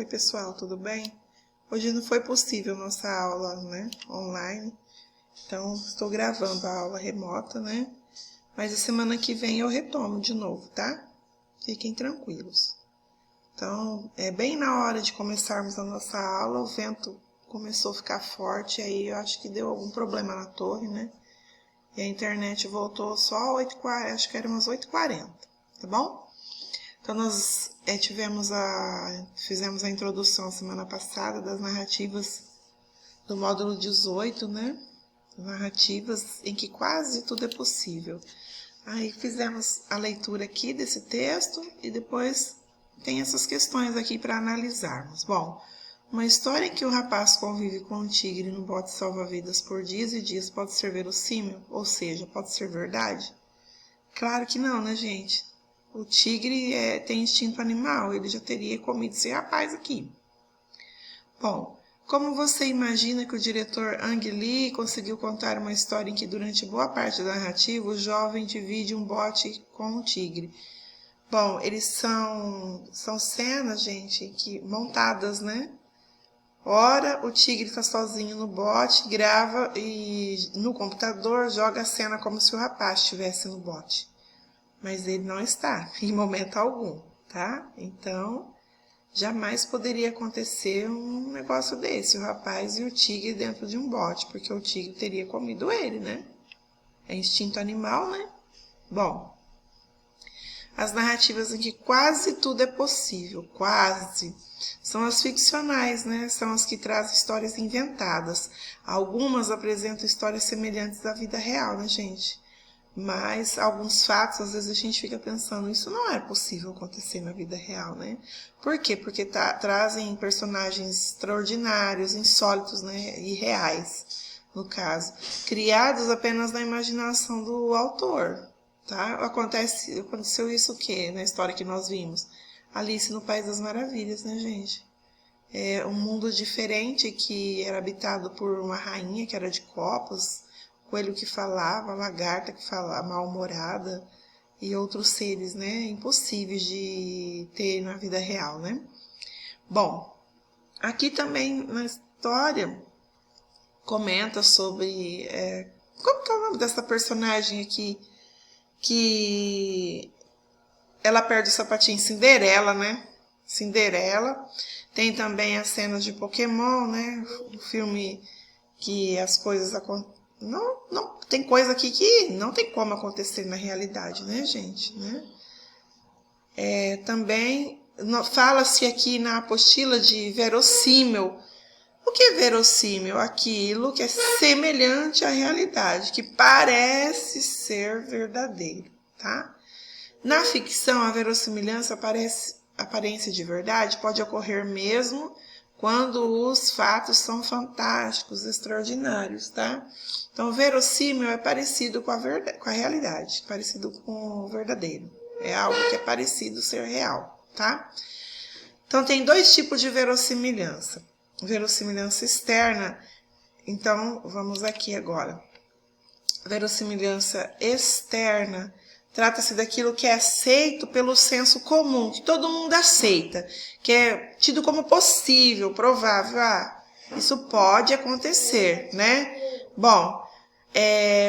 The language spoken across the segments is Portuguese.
Oi pessoal, tudo bem? Hoje não foi possível nossa aula, online, então estou gravando a aula remota, Mas a semana que vem eu retomo de novo, tá? Fiquem tranquilos. Então, bem na hora de começarmos a nossa aula, o vento começou a ficar forte, aí eu acho que deu algum problema na torre, E a internet voltou só às 8h40, acho que era umas 8h40, tá bom? Então, nós fizemos a introdução semana passada das narrativas do módulo 18, Narrativas em que quase tudo é possível. Aí fizemos a leitura aqui desse texto e depois tem essas questões aqui para analisarmos. Bom, uma história em que o rapaz convive com um tigre no bote salva-vidas por dias e dias pode ser verossímil? Ou seja, pode ser verdade? Claro que não, gente? O tigre tem instinto animal, ele já teria comido esse rapaz aqui. Bom, como você imagina que o diretor Ang Lee conseguiu contar uma história em que durante boa parte da narrativa o jovem divide um bote com um tigre? Bom, eles são cenas, gente, montadas, Ora, o tigre está sozinho no bote, grava e no computador joga a cena como se o rapaz estivesse no bote. Mas ele não está, em momento algum, tá? Então, jamais poderia acontecer um negócio desse, o rapaz e o tigre dentro de um bote, porque o tigre teria comido ele, É instinto animal, Bom, as narrativas em que quase tudo é possível, quase, são as ficcionais, São as que trazem histórias inventadas. Algumas apresentam histórias semelhantes à vida real, gente? Mas alguns fatos, às vezes a gente fica pensando, isso não é possível acontecer na vida real, Por quê? Porque trazem personagens extraordinários, insólitos, e reais, no caso, criados apenas na imaginação do autor, tá? Aconteceu isso o quê? Na história que nós vimos? Alice no País das Maravilhas, gente? É um mundo diferente que era habitado por uma rainha que era de copas, coelho que falava, lagarta que falava, mal-humorada e outros seres, impossíveis de ter na vida real, Bom, aqui também na história comenta sobre como que é o nome dessa personagem aqui que ela perde o sapatinho, Cinderela, Cinderela. Tem também as cenas de Pokémon, O filme que as coisas acontecem. Não tem coisa aqui que não tem como acontecer na realidade, gente? Também fala-se aqui na apostila de verossímil. O que é verossímil? Aquilo que é semelhante à realidade, que parece ser verdadeiro, tá? Na ficção, a verossimilhança, aparência de verdade, pode ocorrer mesmo quando os fatos são fantásticos, extraordinários, tá? Então, verossímil é parecido com a realidade, parecido com o verdadeiro. É algo que é parecido ser real, tá? Então, tem dois tipos de verossimilhança. Verossimilhança externa, então, vamos aqui agora. Verossimilhança externa trata-se daquilo que é aceito pelo senso comum, que todo mundo aceita, que é tido como possível, provável. Isso pode acontecer, Bom,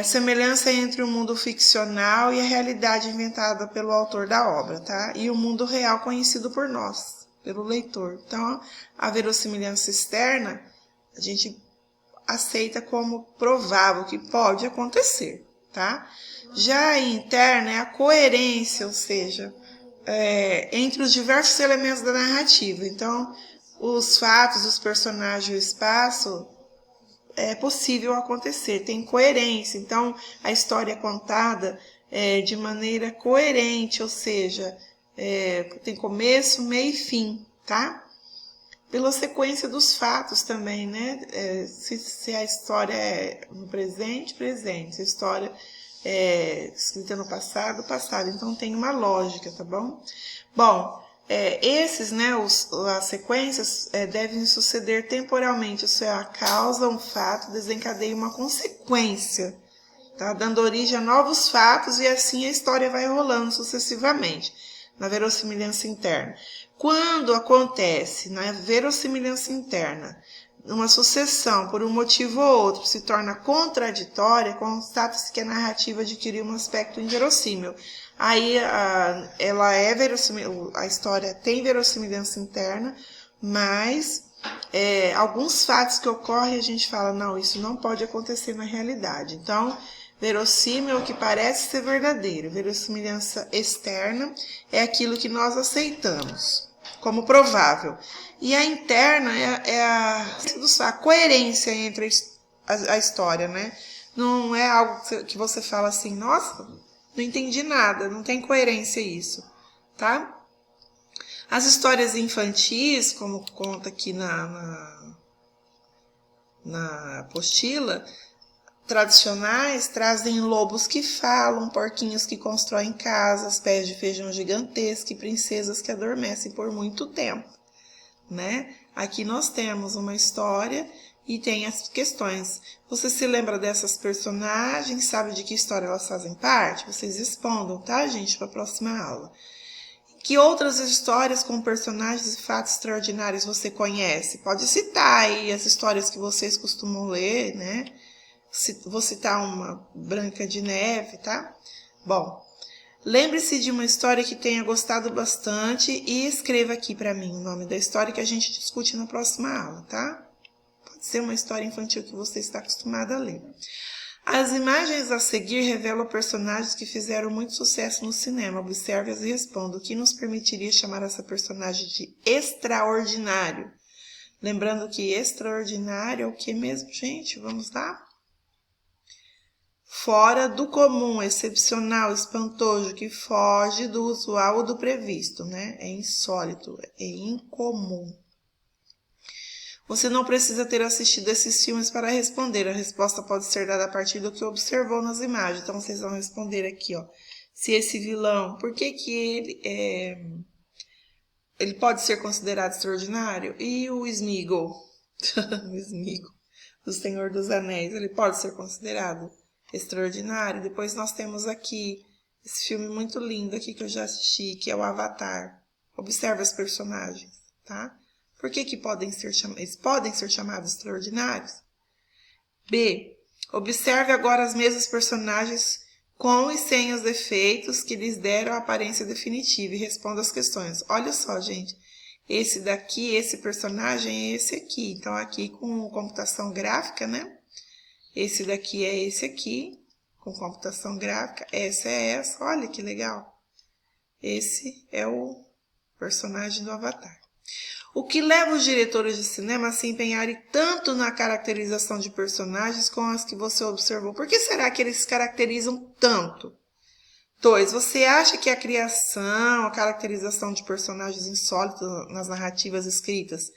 semelhança entre o mundo ficcional e a realidade inventada pelo autor da obra, tá? E o mundo real conhecido por nós, pelo leitor. Então, a verossimilhança externa, a gente aceita como provável, que pode acontecer, tá? Já a interna é a coerência, ou seja, entre os diversos elementos da narrativa. Então, os fatos, os personagens, o espaço, é possível acontecer, tem coerência. Então, a história é contada de maneira coerente, ou seja, tem começo, meio e fim, tá? Pela sequência dos fatos também, se a história é no presente, presente. Se a história é escrita no passado, passado. Então, tem uma lógica, tá bom? Bom, as sequências devem suceder temporalmente. Isso é a causa, um fato, desencadeia uma consequência, tá? Dando origem a novos fatos e assim a história vai rolando sucessivamente, na verossimilhança interna. Quando acontece na verossimilhança interna, uma sucessão por um motivo ou outro se torna contraditória, constata-se que a narrativa adquiriu um aspecto inverossímil. Aí ela é verossímil, a história tem verossimilhança interna, mas alguns fatos que ocorrem a gente fala, não, isso não pode acontecer na realidade. Então, verossímil é o que parece ser verdadeiro. Verossimilhança externa é aquilo que nós aceitamos como provável. E a interna é a coerência entre a história, né? Não é algo que você fala assim, nossa, não entendi nada, não tem coerência isso, tá? As histórias infantis, como conta aqui na apostila, tradicionais, trazem lobos que falam, porquinhos que constroem casas, pés de feijão gigantescos e princesas que adormecem por muito tempo, né? Aqui nós temos uma história e tem as questões. Você se lembra dessas personagens? Sabe de que história elas fazem parte? Vocês respondam, tá, gente, para a próxima aula. Que outras histórias com personagens e fatos extraordinários você conhece? Pode citar aí as histórias que vocês costumam ler, né? Vou citar uma Branca de Neve, tá? Bom, lembre-se de uma história que tenha gostado bastante e escreva aqui para mim o nome da história que a gente discute na próxima aula, tá? Pode ser uma história infantil que você está acostumado a ler. As imagens a seguir revelam personagens que fizeram muito sucesso no cinema. Observe-as e responda. O que nos permitiria chamar essa personagem de extraordinário? Lembrando que extraordinário é o que mesmo, gente? Vamos lá? Fora do comum, excepcional, espantoso, que foge do usual ou do previsto, né? É insólito, é incomum. Você não precisa ter assistido esses filmes para responder. A resposta pode ser dada a partir do que observou nas imagens. Então, vocês vão responder aqui, ó. Se esse vilão, por que ele pode ser considerado extraordinário? E o Sméagol, o Sméagol, do Senhor dos Anéis, ele pode ser considerado extraordinário? Depois nós temos aqui esse filme muito lindo aqui que eu já assisti, que é o Avatar. Observe os personagens, tá? Por que eles podem ser chamados extraordinários? B. Observe agora as mesmas personagens com e sem os defeitos que lhes deram a aparência definitiva e responda as questões. Olha só, gente. Esse daqui, esse personagem é esse aqui. Então, aqui com computação gráfica, né? Esse daqui é esse aqui, com computação gráfica. Essa é essa. Olha que legal. Esse é o personagem do Avatar. O que leva os diretores de cinema a se empenharem tanto na caracterização de personagens como as que você observou? Por que será que eles se caracterizam tanto? 2. Você acha que a criação, a caracterização de personagens insólitos nas narrativas escritas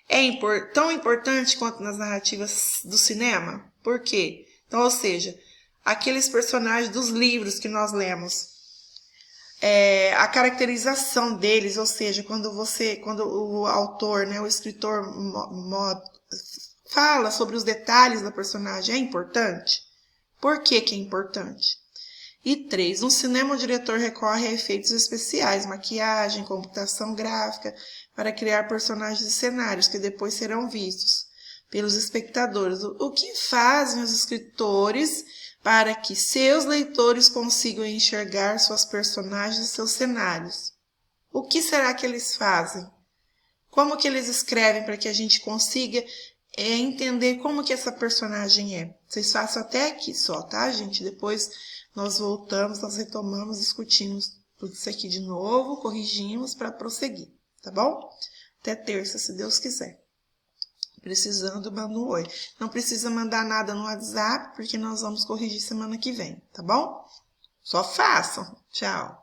é tão importante quanto nas narrativas do cinema? Por quê? Então, ou seja, aqueles personagens dos livros que nós lemos, a caracterização deles, ou seja, quando o autor, né, o escritor fala sobre os detalhes da personagem, é importante? Por que é importante? E 3, no cinema o diretor recorre a efeitos especiais, maquiagem, computação gráfica, para criar personagens e cenários que depois serão vistos pelos espectadores. O que fazem os escritores para que seus leitores consigam enxergar suas personagens e seus cenários? O que será que eles fazem? Como que eles escrevem para que a gente consiga entender como que essa personagem é? Vocês façam até aqui só, tá, gente? Depois nós voltamos, nós retomamos, discutimos tudo isso aqui de novo, corrigimos para prosseguir, tá bom? Até terça, se Deus quiser. Precisando, manda um oi. Não precisa mandar nada no WhatsApp, porque nós vamos corrigir semana que vem, tá bom? Só façam. Tchau.